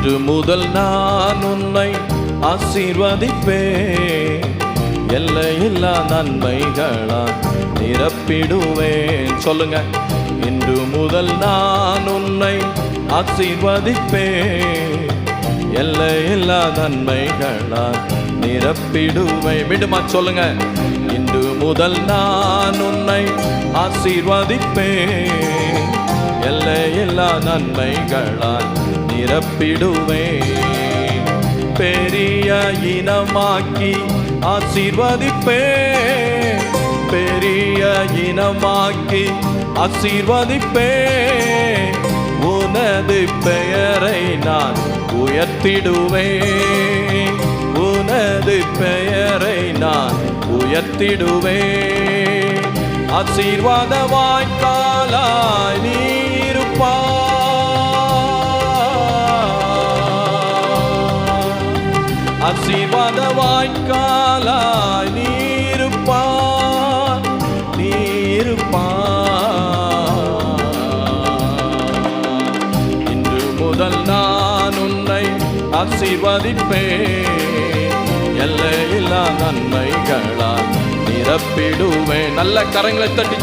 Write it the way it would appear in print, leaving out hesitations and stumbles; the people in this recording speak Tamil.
இன்று முதல் நான் உன்னை ஆசீர்வதிப்பேன், எல்லையில்லா நன்மைகளால் நிரப்பிடுவேன். சொல்லுங்க, இன்று முதல் நான் உன்னை ஆசீர்வதிப்பேன், எல்லையில்லா நன்மைகளால் நிரப்பிடுவேன். மீண்டுமா சொல்லுங்க, இன்று முதல் நான் உன்னை ஆசீர்வதிப்பேன், எல்லையில்லா நன்மைகளால் நிரப்பிடுவேன். பெரிய இனமாக்கி ஆசீர்வதிப்பேன், பெரிய இனமாக்கி ஆசீர்வதிப்பேன். உனது பெயரை நான் உயர்த்திடுவேன், உனது பெயரை நான் உயர்த்திடுவேன். ஆசீர்வாத வாய்க்காலாய் நீருப்பாய், ஆசீர்வாத வாய்க்காலாய் நீருப்பாய், நீருப்பாய். இன்று முதல் நான் உன்னை ஆசீர்வதிப்பேன், எல்லையில்லா நன்மைகளால் நிரப்பிடுவேன். நல்ல கரங்களை தட்டி